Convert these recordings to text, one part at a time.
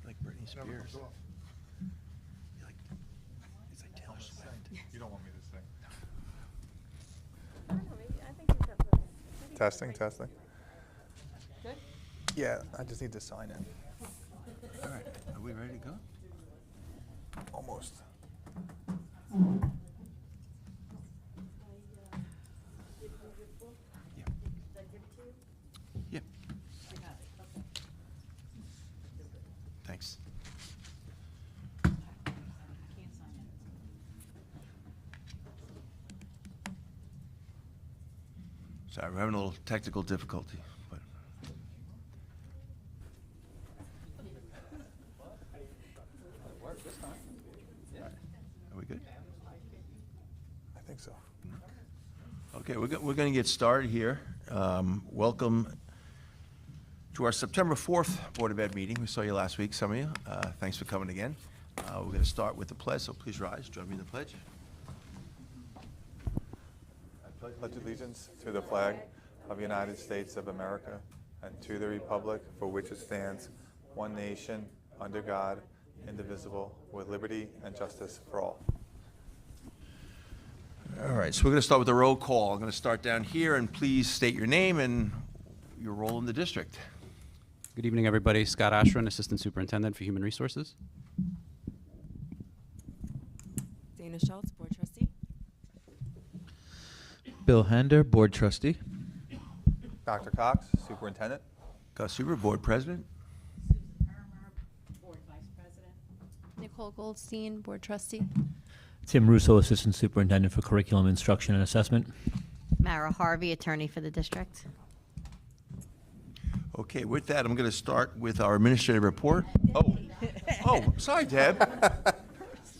Like Britney Spears. It's like Taylor Swift. You don't want me to sing. I don't know, maybe, I think you've got the. Testing, testing. Good? Yeah, I just need to sign in. All right, are we ready to go? Almost. Yeah. Yeah. Thanks. Sorry, we're having a little technical difficulty, but. Are we good? I think so. Okay, we're going to get started here. Welcome to our September 4th Board of Ed meeting. We saw you last week, some of you. Thanks for coming again. We're going to start with the pledge, so please rise. Join me in the pledge. I pledge allegiance to the flag of the United States of America and to the republic for which it stands, one nation, under God, indivisible, with liberty and justice for all. All right, so we're going to start with the roll call. I'm going to start down here, and please state your name and your role in the district. Good evening, everybody. Scott Ashron, Assistant Superintendent for Human Resources. Dana Schultz, Board Trustee. Bill Hander, Board Trustee. Dr. Cox, Superintendent. Gus Huber, Board President. Susan Hermer, Board Vice President. Nicole Goldstein, Board Trustee. Tim Russo, Assistant Superintendent for Curriculum Instruction and Assessment. Mara Harvey, attorney for the district. Okay, with that, I'm going to start with our administrative report. Oh, sorry, Deb.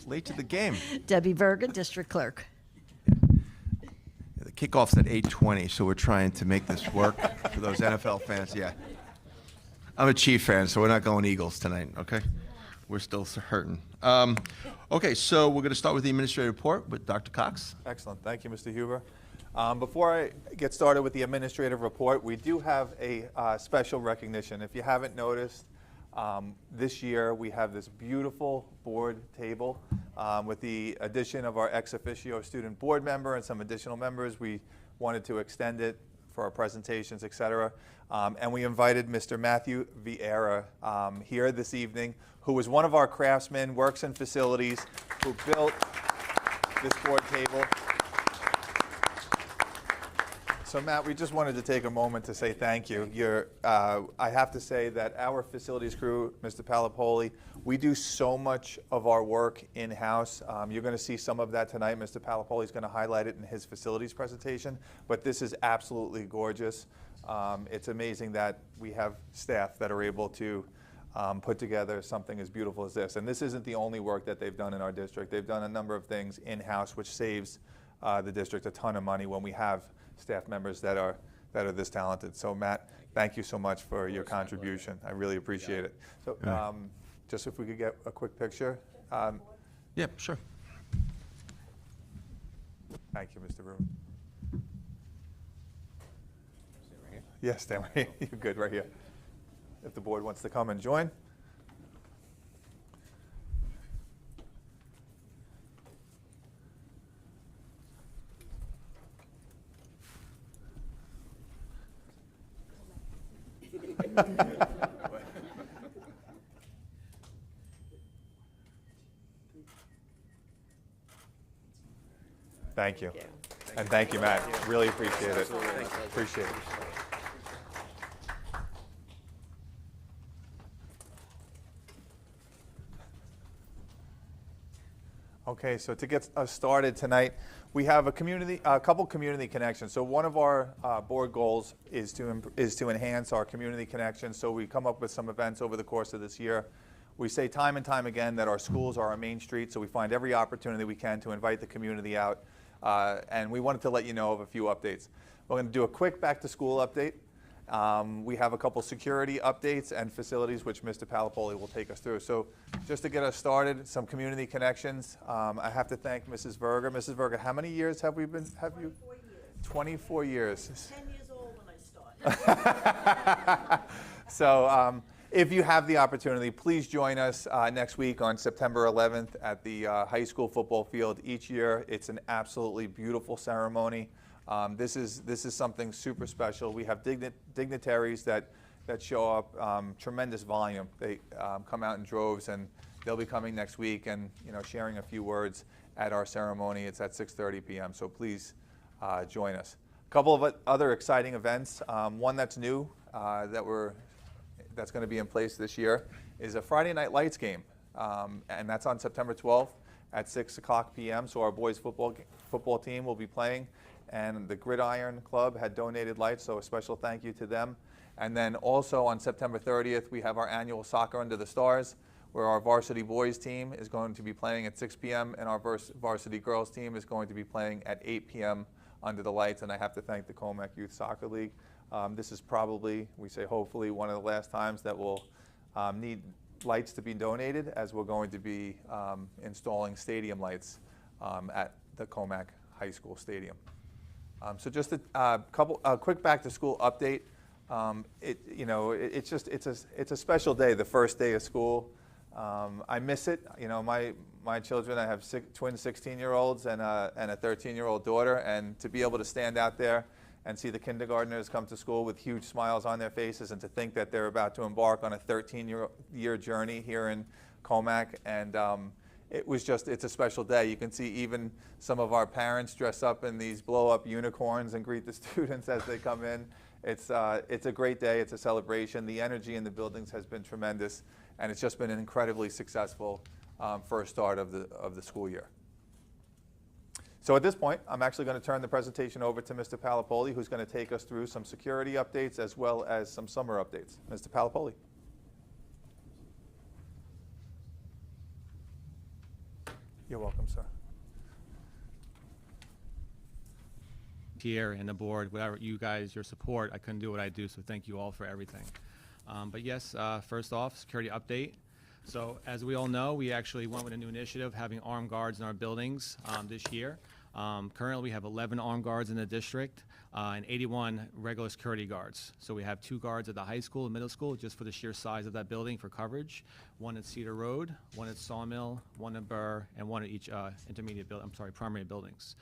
Late to the game. Debbie Berger, district clerk. The kickoff's at 8:20, so we're trying to make this work for those NFL fans. Yeah. I'm a Chief fan, so we're not going Eagles tonight, okay? We're still hurting. Okay, so we're going to start with the administrative report with Dr. Cox. Excellent. Thank you, Mr. Huber. Before I get started with the administrative report, we do have a special recognition. If you haven't noticed, this year we have this beautiful board table with the addition of our ex officio student board member and some additional members. We wanted to extend it for our presentations, et cetera. And we invited Mr. Matthew Vieira here this evening, who was one of our craftsmen, works in facilities, who built this board table. So Matt, we just wanted to take a moment to say thank you. I have to say that our facilities crew, Mr. Palapoli, we do so much of our work in-house. You're going to see some of that tonight. Mr. Palapoli is going to highlight it in his facilities presentation, but this is absolutely gorgeous. It's amazing that we have staff that are able to put together something as beautiful as this. And this isn't the only work that they've done in our district. They've done a number of things in-house, which saves the district a ton of money when we have staff members that are this talented. So Matt, thank you so much for your contribution. I really appreciate it. So just if we could get a quick picture. Yeah, sure. Thank you, Mr. Rubin. Yes, stand right here. You're good right here. If the board wants to come and join. Thank you. And thank you, Matt. Really appreciate it. Appreciate it. Okay, so to get us started tonight, we have a couple community connections. So one of our board goals is to enhance our community connections. So we come up with some events over the course of this year. We say time and time again that our schools are our main street, so we find every opportunity we can to invite the community out. And we wanted to let you know of a few updates. We're going to do a quick back-to-school update. We have a couple security updates and facilities, which Mr. Palapoli will take us through. So just to get us started, some community connections. I have to thank Mrs. Berger. Mrs. Berger, how many years have we been? 24 years. 24 years. 10 years old when I started. So if you have the opportunity, please join us next week on September 11th at the high school football field. Each year, it's an absolutely beautiful ceremony. This is something super special. We have dignitaries that show up, tremendous volume. They come out in droves, and they'll be coming next week and sharing a few words at our ceremony. It's at 6:30 p.m. So please join us. A couple of other exciting events. One that's new that's going to be in place this year is a Friday Night Lights game, and that's on September 12th at 6 o'clock p.m. So our boys football team will be playing, and the Gridiron Club had donated lights, so a special thank you to them. And then also on September 30th, we have our annual Soccer Under the Stars, where our varsity boys team is going to be playing at 6 p.m. and our varsity girls team is going to be playing at 8 p.m. under the lights. And I have to thank the Commack Youth Soccer League. This is probably, we say hopefully, one of the last times that we'll need lights to be donated, as we're going to be installing stadium lights at the Commack High School Stadium. So just a quick back to school update. It's a special day, the first day of school. I miss it. My children, I have twin 16-year-olds and a 13-year-old daughter, and to be able to stand out there and see the kindergartners come to school with huge smiles on their faces, and to think that they're about to embark on a 13-year journey here in Commack. And it's a special day. You can see even some of our parents dress up in these blow-up unicorns and greet the students as they come in. It's a great day. It's a celebration. The energy in the buildings has been tremendous, and it's just been an incredibly successful first start of the school year. So at this point, I'm actually going to turn the presentation over to Mr. Palapoli, who's going to take us through some security updates as well as some summer updates. Mr. Palapoli. You're welcome, sir. Here and the board, without you guys, your support, I couldn't do what I do, so thank you all for everything. But yes, first off, security update. So as we all know, we actually went with a new initiative, having armed guards in our buildings this year. Currently, we have 11 armed guards in the district and 81 regular security guards. So we have 2 guards at the high school and middle school, just for the sheer size of that building for coverage. 1 at Cedar Road, 1 at Sawmill, 1 at Burr, and 1 at each primary buildings.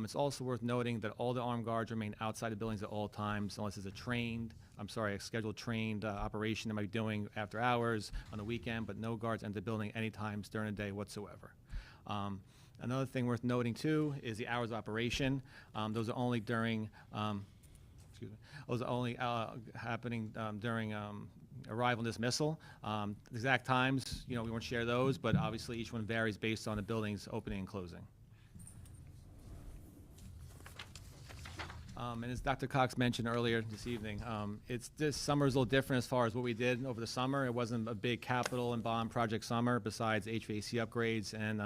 It's also worth noting that all the armed guards remain outside the buildings at all times, unless it's a scheduled trained operation they might be doing after hours on the weekend, but no guards enter the building any times during the day whatsoever. Another thing worth noting too is the hours of operation. Those are only during, happening during arrival and dismissal. The exact times, we won't share those, but obviously each one varies based on the building's opening and closing. And as Dr. Cox mentioned earlier this evening, this summer is a little different as far as what we did over the summer. It wasn't a big capital and bond project summer besides HVAC upgrades and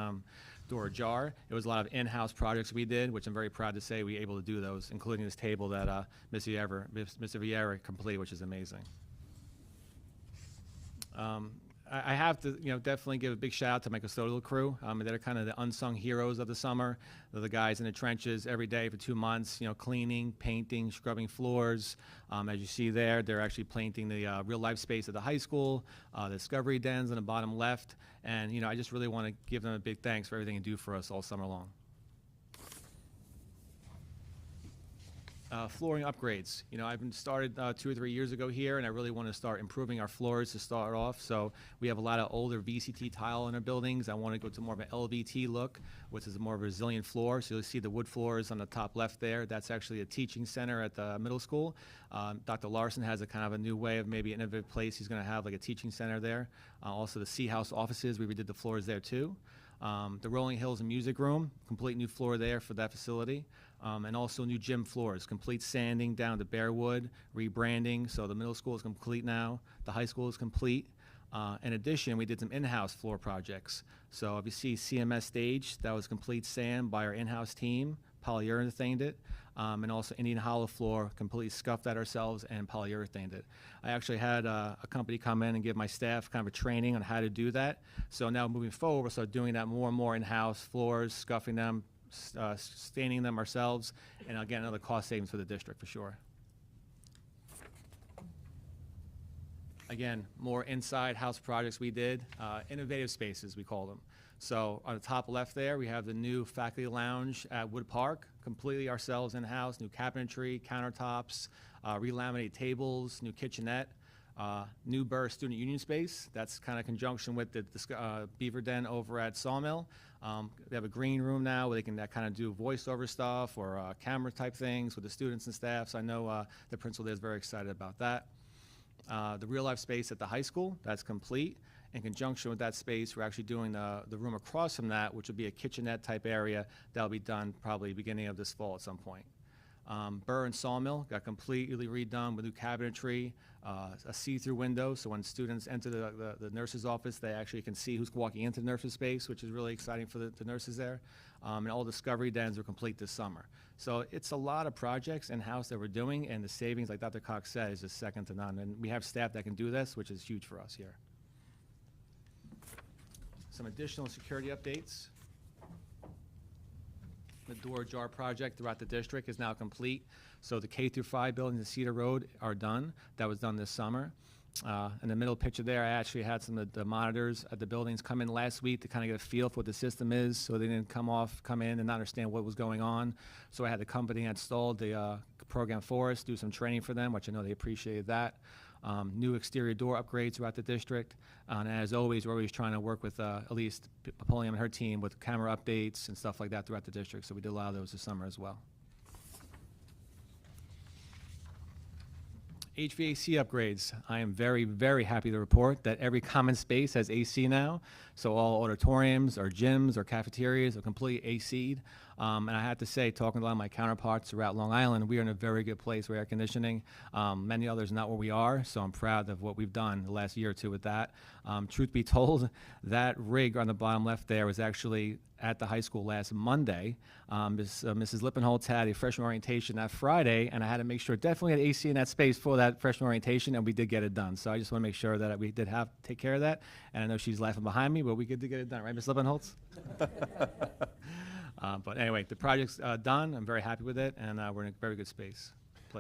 door jar. It was a lot of in-house projects we did, which I'm very proud to say we were able to do those, including this table that Mr. Vieira completed, which is amazing. I have to, definitely give a big shout out to my custodial crew. They're kind of the unsung heroes of the summer. They're the guys in the trenches every day for 2 months, cleaning, painting, scrubbing floors. As you see there, they're actually painting the real life space at the high school, the discovery dens on the bottom left. And, I just really want to give them a big thanks for everything they do for us all summer long. Flooring upgrades. I've been started 2 or 3 years ago here, and I really want to start improving our floors to start off. So we have a lot of older VCT tile in our buildings. I want to go to more of an LVT look, which is a more resilient floor. So you'll see the wood floors on the top left there. That's actually a teaching center at the middle school. Dr. Larson has a kind of a new way of maybe an innovative place. He's going to have like a teaching center there. Also the C House offices, we redid the floors there too. The Rolling Hills and Music Room, complete new floor there for that facility. And also new gym floors, complete sanding down to bare wood, rebranding. So the middle school is complete now. The high school is complete. In addition, we did some in-house floor projects. So if you see CMS stage, that was complete sand by our in-house team, polyurethaned it. And also Indian Hollow floor, completely scuffed that ourselves and polyurethaned it. I actually had a company come in and give my staff kind of a training on how to do that. So now moving forward, we'll start doing that more and more in-house, floors, scuffing them, staining them ourselves, and again, another cost savings for the district for sure. Again, more inside house projects we did, innovative spaces, we call them. So on the top left there, we have the new faculty lounge at Wood Park, completely ourselves in-house, new cabinetry, countertops, relaminated tables, new kitchenette, new Burr Student Union space. That's kind of conjunction with the Beaver Den over at Sawmill. They have a green room now where they can kind of do voiceover stuff or camera type things with the students and staff. So I know the principal there is very excited about that. The real life space at the high school, that's complete. In conjunction with that space, we're actually doing the room across from that, which will be a kitchenette type area. That'll be done probably beginning of this fall at some point. Burr and Sawmill got completely redone with new cabinetry, a see-through window, so when students enter the nurse's office, they actually can see who's walking into the nurse's space, which is really exciting for the nurses there. And all discovery dens are complete this summer. So it's a lot of projects in-house that we're doing, and the savings, like Dr. Cox said, is just second to none. And we have staff that can do this, which is huge for us here. Some additional security updates. The door jar project throughout the district is now complete. So the K-5 buildings in Cedar Road are done. That was done this summer. In the middle picture there, I actually had some of the monitors at the buildings come in last week to kind of get a feel for what the system is, so they didn't come in and not understand what was going on. So I had the company install the program for us, do some training for them, which I know they appreciated that. New exterior door upgrades throughout the district. And as always, we're always trying to work with Elise Napoleon and her team with camera updates and stuff like that throughout the district. So we did a lot of those this summer as well. HVAC upgrades. I am very, very happy to report that every common space has AC now. So all auditoriums or gyms or cafeterias are completely AC'd. And I have to say, talking to a lot of my counterparts throughout Long Island, we are in a very good place with air conditioning. Many others not where we are, so I'm proud of what we've done the last year or two with that. Truth be told, that rig on the bottom left there was actually at the high school last Monday. Mrs. Lippenholtz had a freshman orientation that Friday, and I had to make sure definitely had AC in that space for that freshman orientation, and we did get it done. So I just want to make sure that we did take care of that. And I know she's laughing behind me, but we did get it done, right, Ms. Lippenholtz? But anyway, the project's done. I'm very happy with it, and we're in a very good place.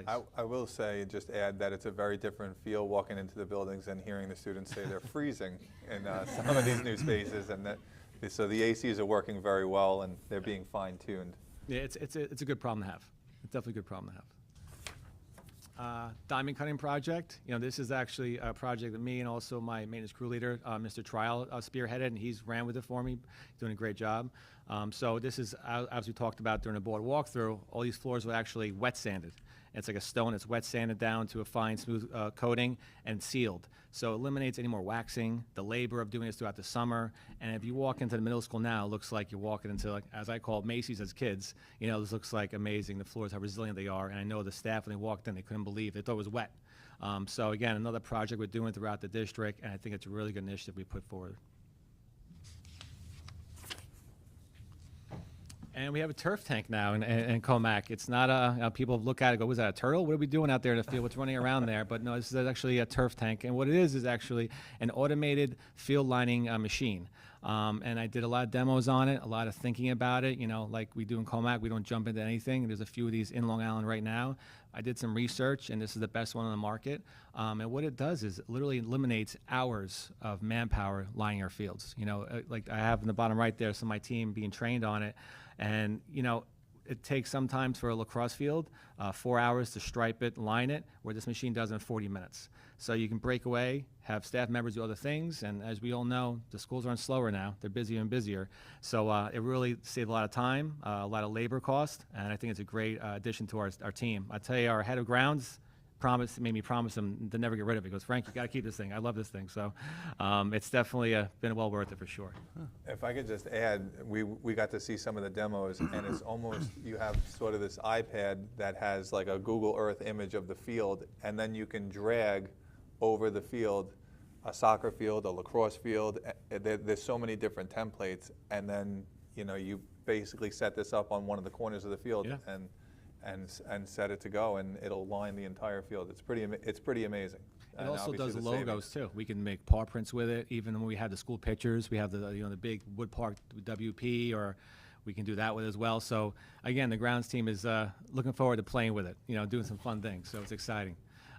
I will say, and just add that it's a very different feel walking into the buildings and hearing the students say they're freezing in some of these new spaces, and that so the ACs are working very well and they're being fine-tuned. Yeah, it's a good problem to have. It's definitely a good problem to have. Diamond cutting project. You know, this is actually a project that me and also my maintenance crew leader, Mr. Trial, spearheaded, and he's ran with it for me, doing a great job. So this is, as we talked about during the board walkthrough, all these floors were actually wet sanded. It's like a stone, it's wet sanded down to a fine, smooth coating and sealed. So it eliminates any more waxing, the labor of doing this throughout the summer. And if you walk into the middle school now, it looks like you're walking into, like, as I call it, Macy's as kids. You know, this looks like amazing. The floors, how resilient they are. And I know the staff, when they walked in, they couldn't believe it. They thought it was wet. So again, another project we're doing throughout the district, and I think it's a really good initiative we put forward. And we have a turf tank now in Commack. It's not people look at it and go, was that a turtle? What are we doing out there in the field? What's running around there? But no, this is actually a turf tank. And what it is actually an automated field lining machine. And I did a lot of demos on it, a lot of thinking about it. You know, like we do in Commack, we don't jump into anything. There's a few of these in Long Island right now. I did some research, and this is the best one on the market. And what it does is it literally eliminates hours of manpower lining our fields. You know, like I have in the bottom right there, some of my team being trained on it. And, you know, it takes sometimes for a lacrosse field 4 hours to stripe it, line it, where this machine does in 40 minutes. So you can break away, have staff members do other things, and as we all know, the schools aren't slower now. They're busier and busier. So it really saved a lot of time, a lot of labor cost, and I think it's a great addition to our team. I tell you, our head of grounds made me promise him to never get rid of it. He goes, Frank, you got to keep this thing. I love this thing. So it's definitely been well worth it for sure. If I could just add, we got to see some of the demos, and it's almost, you have sort of this iPad that has like a Google Earth image of the field, and then you can drag over the field a soccer field, a lacrosse field. There's so many different templates, and then, you know, you basically set this up on one of the corners of the field. Yeah. And set it to go, and it'll line the entire field. It's pretty amazing. It And also obviously does the logos savings. too. We can make paw prints with it. Even when we have the school pictures, we have the big Wood Park WP, or we can do that with as well. So again, the grounds team is looking forward to playing with it. You know, doing some fun things. So it's exciting.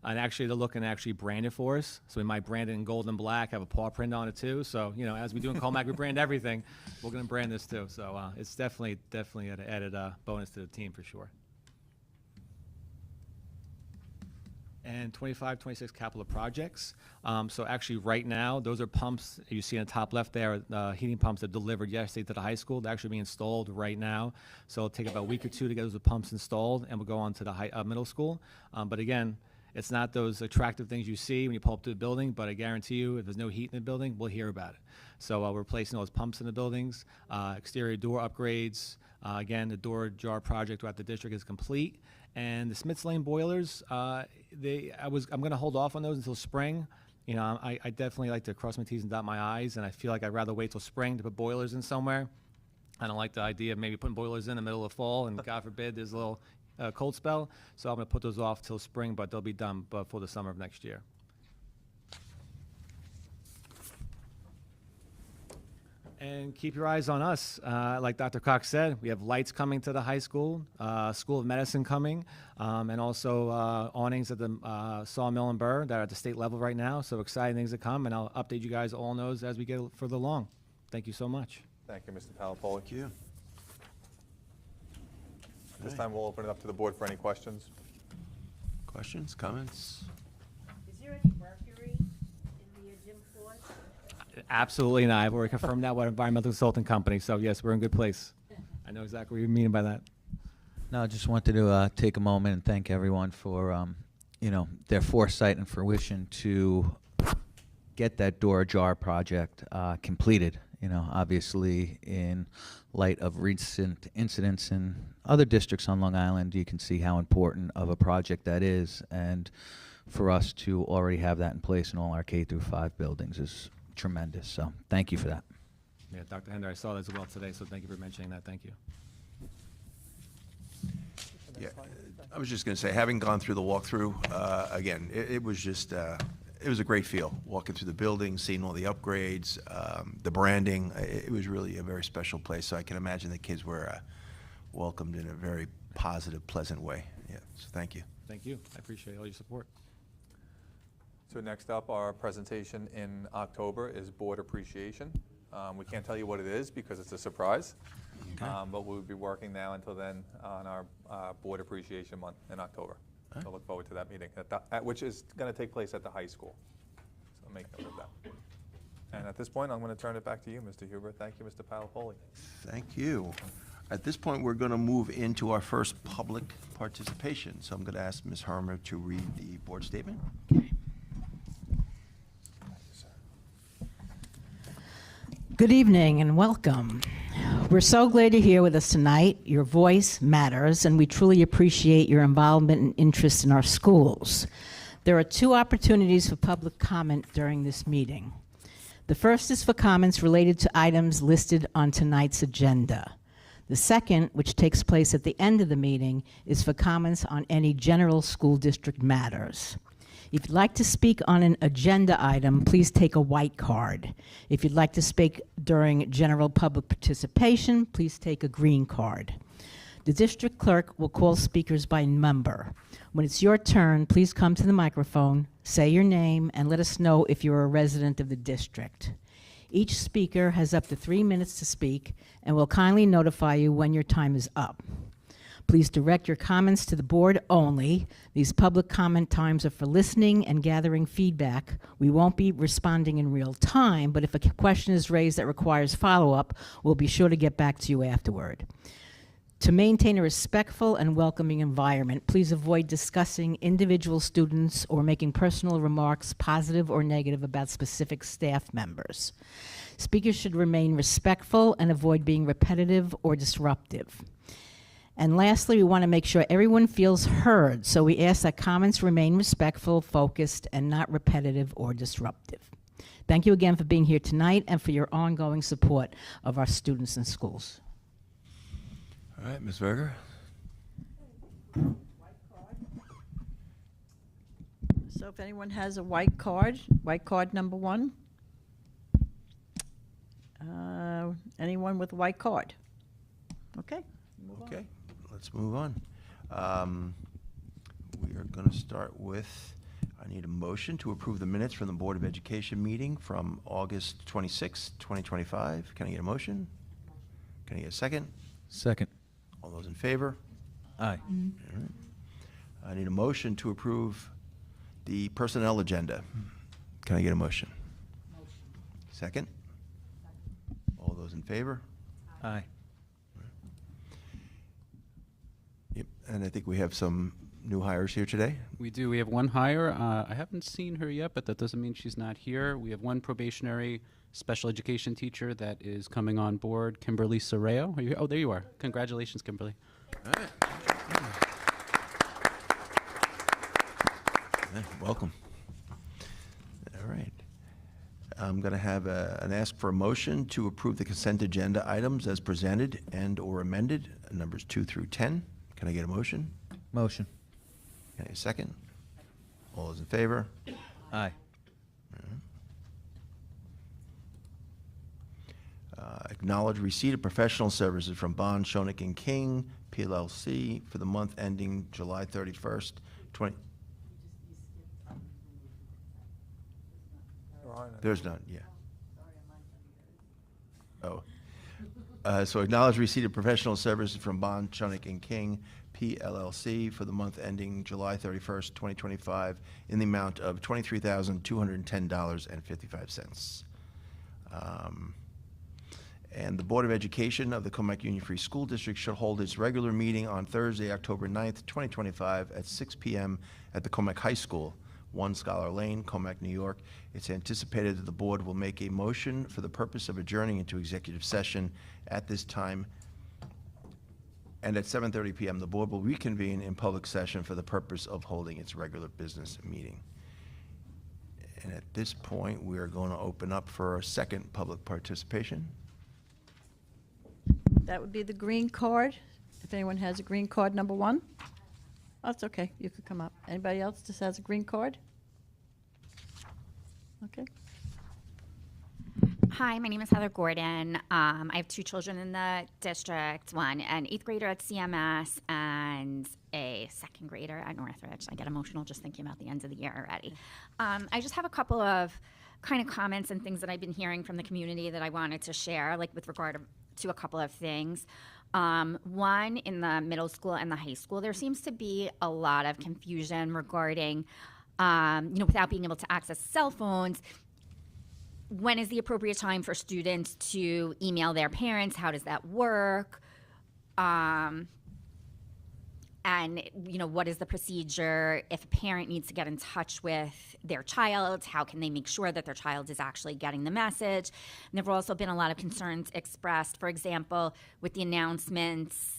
And actually, they're looking to actually brand it for us. So we might brand it in gold and black, have a paw print on it too. So, you know, as we do in Commack, we brand everything. We're going to brand this too. So it's definitely an added bonus to the team for sure. And 25, 26 capital projects. So actually right now, those are pumps you see in the top left there, heating pumps that delivered yesterday to the high school. They're actually being installed right now. So it'll take about a week or two to get those pumps installed, and we'll go on to the middle school. But again, it's not those attractive things you see when you pull up to the building, but I guarantee you, if there's no heat in the building, we'll hear about it. So we're replacing those pumps in the buildings, exterior door upgrades. Again, the door jar project throughout the district is complete. And the Smiths Lane boilers, I'm going to hold off on those until spring. You know, I definitely like to cross my T's and dot my I's, and I feel like I'd rather wait till spring to put boilers in somewhere. I don't like the idea of maybe putting boilers in the middle of fall, and God forbid there's a little cold spell. So I'm going to put those off till spring, but they'll be done before the summer of next year. And keep your eyes on us. Like Dr. Cox said, we have lights coming to the high school, School of Medicine coming, and also awnings at the Sawmill and Burr that are at the state level right now. So exciting things to come, and I'll update you guys all on those as we get further along. Thank you so much. Thank you, Mr. Palapoli. Thank you. This time we'll open it up to the board for any questions. Questions, comments? Is there any mercury in the gym floors? Absolutely not. I've already confirmed that with environmental consulting company. So yes, we're in good place. I know exactly what you mean by that. No, I just wanted to take a moment and thank everyone for, you know, their foresight and fruition to get that door jar project completed. You know, obviously, in light of recent incidents in other districts on Long Island, you can see how important of a project that is. And for us to already have that in place in all our K through 5 buildings is tremendous. So thank you for that. Yeah, Dr. Hender, I saw that as well today, so thank you for mentioning that. Thank you. Yeah, I was just going to say, having gone through the walkthrough, again, it was just, it was a great feel, walking through the building, seeing all the upgrades, the branding. It was really a very special place, so I can imagine the kids were welcomed in a very positive, pleasant way. Yeah, so thank you. Thank you. I appreciate all your support. So next up, our presentation in October is Board Appreciation. We can't tell you what it is because it's a surprise, but we'll be working now until then on our Board Appreciation Month in October. So look forward to that meeting, which is going to take place at the high school. So make note of that. And at this point, I'm going to turn it back to you, Mr. Huber. Thank you, Mr. Palapoli. Thank you. At this point, we're going to move into our first public participation. So I'm going to ask Ms. Harmer to read the board statement. Good evening and welcome. We're so glad you're here with us tonight. Your voice matters, and we truly appreciate your involvement and interest in our schools. There are 2 opportunities for public comment during this meeting. The first is for comments related to items listed on tonight's agenda. The second, which takes place at the end of the meeting, is for comments on any general school district matters. If you'd like to speak on an agenda item, please take a white card. If you'd like to speak during general public participation, please take a green card. The district clerk will call speakers by number. When it's your turn, please come to the microphone, say your name, and let us know if you're a resident of the district. Each speaker has up to 3 minutes to speak and will kindly notify you when your time is up. Please direct your comments to the board only. These public comment times are for listening and gathering feedback. We won't be responding in real time, but if a question is raised that requires follow-up, we'll be sure to get back to you afterward. To maintain a respectful and welcoming environment, please avoid discussing individual students or making personal remarks, positive or negative, about specific staff members. Speakers should remain respectful and avoid being repetitive or disruptive. And lastly, we want to make sure everyone feels heard, so we ask that comments remain respectful, focused, and not repetitive or disruptive. Thank you again for being here tonight and for your ongoing support of our students and schools. All right, Ms. Berger. So if anyone has a white card number 1. Anyone with a white card? Okay. Okay, let's move on. We are going to start with I need a motion to approve the minutes from the Board of Education meeting from August 26, 2025. Can I get a motion? Can I get a second? Second. All those in favor? Aye. All right. I need a motion to approve the personnel agenda. Can I get a motion? Second? All those in favor? Aye. Yep, and I think we have some new hires here today. We do. We have one hire. I haven't seen her yet, but that doesn't mean she's not here. We have one probationary special education teacher that is coming on board, Kimberly Sorreo. Are you? Oh, there you are. Congratulations, Kimberly. All right. Yeah, welcome. All right. I'm going to have an ask for a motion to approve the consent agenda items as presented and or amended, numbers 2 through 10. Can I get a motion? Motion. Can I get a second? All those in favor? Aye. Acknowledge receipt of professional services from Bond, Shonik and King, PLLC, for the month ending July 31st, 20... There's none, yeah. Oh. So acknowledge receipt of professional services from Bond, Shonik and King, PLLC, for the month ending July 31st, 2025, in the amount of $23,210.55. And the Board of Education of the Commack Union Free School District should hold its regular meeting on Thursday, October 9th, 2025, at 6 p.m. at the Commack High School, 1 Scholar Lane, Commack, New York. It's anticipated that the board will make a motion for the purpose of adjourning into executive session at this time. And at 7:30 p.m., the board will reconvene in public session for the purpose of holding its regular business meeting. And at this point, we are going to open up for a second public participation. That would be the green card. If anyone has a green card, number 1. Oh, that's okay. You could come up. Anybody else just has a green card? Okay. Hi, my name is Heather Gordon. I have 2 children in the district, one an 8th grader at CMS and a 2nd grader at Northridge. I get emotional just thinking about the end of the year already. I just have a couple of kind of comments and things that I've been hearing from the community that I wanted to share, like with regard to a couple of things. One, in the middle school and the high school, there seems to be a lot of confusion regarding, without being able to access cell phones, when is the appropriate time for students to email their parents? How does that work? And, what is the procedure if a parent needs to get in touch with their child? How can they make sure that their child is actually getting the message? And there have also been a lot of concerns expressed, for example, with the announcements,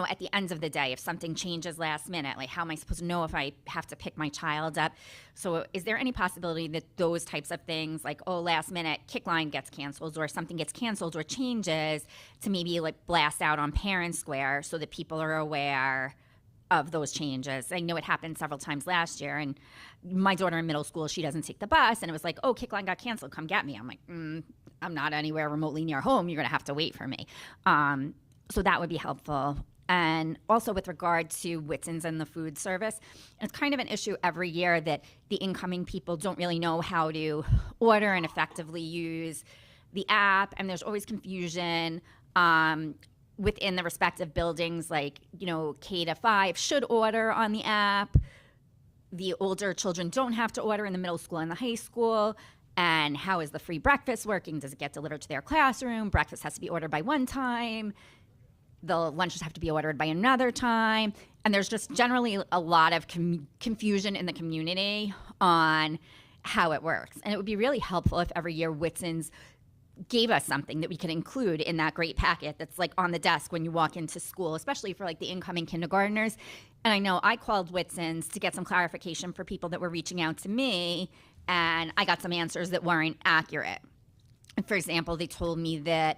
at the end of the day, if something changes last minute, like how am I supposed to know if I have to pick my child up? So is there any possibility that those types of things, like, last minute kick line gets canceled or something gets canceled or changes, to maybe like blast out on Parent Square so that people are aware of those changes? I know it happened several times last year, and my daughter in middle school, she doesn't take the bus, and it was like, kick line got canceled, come get me. I'm like, I'm not anywhere remotely near home, you're gonna have to wait for me. So that would be helpful. And also with regard to Whitson's and the food service, it's kind of an issue every year that the incoming people don't really know how to order and effectively use the app, and there's always confusion within the respective buildings, like, K to 5 should order on the app. The older children don't have to order in the middle school and the high school. And how is the free breakfast working? Does it get delivered to their classroom? Breakfast has to be ordered by one time. The lunches have to be ordered by another time. And there's just generally a lot of confusion in the community on how it works. And it would be really helpful if every year Whitson's gave us something that we could include in that great packet that's like on the desk when you walk into school, especially for like the incoming kindergartners. And I know I called Whitson's to get some clarification for people that were reaching out to me, and I got some answers that weren't accurate. And for example, they told me that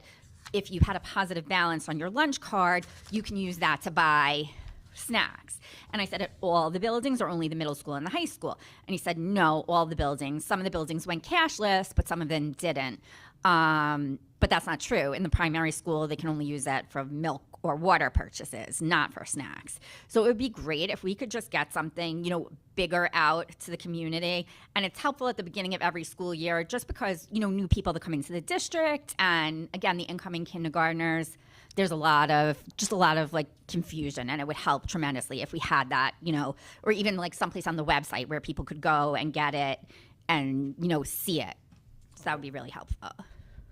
if you had a positive balance on your lunch card, you can use that to buy snacks. And I said, at all the buildings or only the middle school and the high school? And he said, no, all the buildings. Some of the buildings went cashless, but some of them didn't. But that's not true. In the primary school, they can only use that for milk or water purchases, not for snacks. So it would be great if we could just get something, bigger out to the community. And it's helpful at the beginning of every school year just because, new people that come into the district and, again, the incoming kindergartners, there's a lot of like confusion, and it would help tremendously if we had that, or even like someplace on the website where people could go and get it and, see it. So that would be really helpful.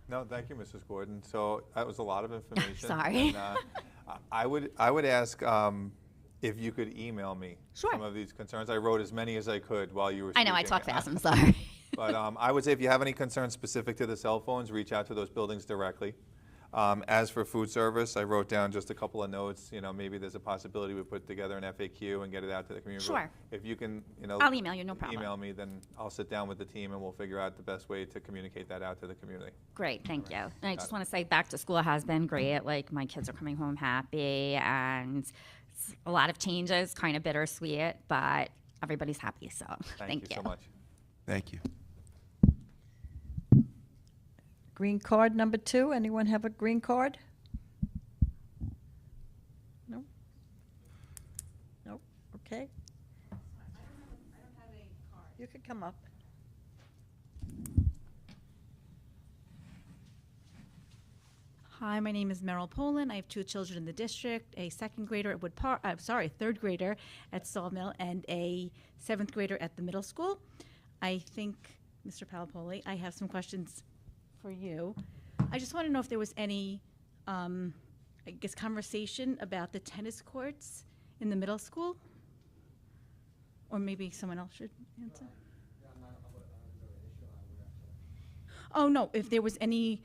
No, thank you, Mrs. Gordon. So that was a lot of information. Sorry. And, I would ask if you could email me some of these concerns. I wrote as many as I could while you were speaking. I know, I talk fast, I'm sorry. But I would say if you have any concerns specific to the cell phones, reach out to those buildings directly. As for food service, I wrote down just a couple of notes. Maybe there's a possibility we put together an FAQ and get it out to the community. Sure. If you can, I'll email you, no problem. Email me, then I'll sit down with the team and we'll figure out the best way to communicate that out to the community. Great, thank you. And I just want to say back to school has been great. Like, my kids are coming home happy, and it's a lot of changes, kind of bittersweet, but everybody's happy, so thank you. So much. Thank you. Green card number 2. Anyone have a green card? No? Nope. Okay. I don't have a card. You could come up. Hi, my name is Meryl Poland. I have 2 children in the district, a second grader at Wood Park, third grader at Sawmill, and a 7th grader at the middle school. I think, Mr. Palapoli, I have some questions for you. I just want to know if there was any, conversation about the tennis courts in the middle school? Or maybe someone else should answer. Oh, no, if there was any,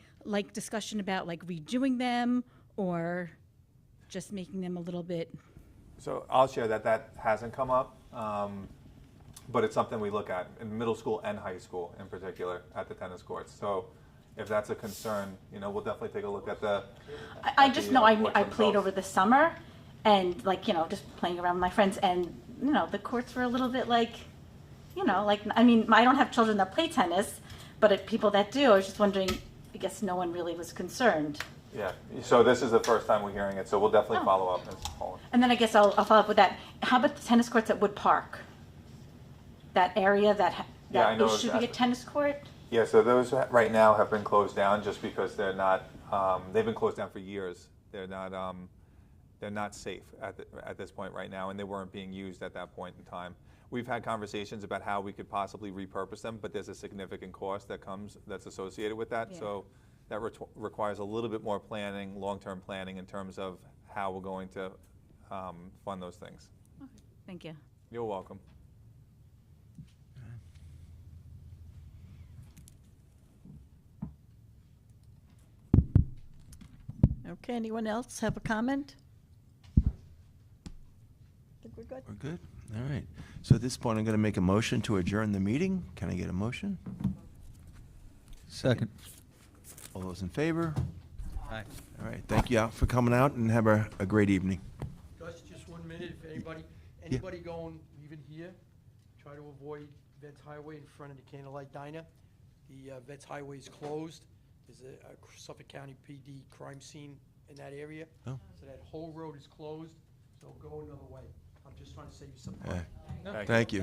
discussion about, redoing them or just making them a little bit... So I'll share that hasn't come up, but it's something we look at in middle school and high school in particular at the tennis courts. So if that's a concern, we'll definitely take a look at the... I just know I played over the summer and, just playing around with my friends, and, the courts were a little bit I don't have children that play tennis, but people that do, I was just wondering, I guess no one really was concerned. Yeah, so this is the first time we're hearing it, so we'll definitely follow up. And then I guess I'll follow up with that. How about the tennis courts at Wood Park? That area that I know should be a tennis court? Yeah, so those right now have been closed down just because they're not, they've been closed down for years. They're not safe at this point right now, and they weren't being used at that point in time. We've had conversations about how we could possibly repurpose them, but there's a significant cost that's associated with that. Yeah. So that requires a little bit more planning, long-term planning in terms of how we're going to fund those things. Okay, thank you. You're welcome. Okay, anyone else have a comment? Think we're good? We're good? All right. So at this point, I'm going to make a motion to adjourn the meeting. Can I get a motion? Second. All those in favor? Aye. All right. Thank you for coming out, and have a great evening. Just 1 minute, if anybody going, even here, try to avoid Vets Highway in front of the Candlelight Diner. The Vets Highway is closed. There's a Suffolk County PD crime scene in that area. Oh. So that whole road is closed, so go another way. I'm just trying to save you some Yeah. time. Thank you.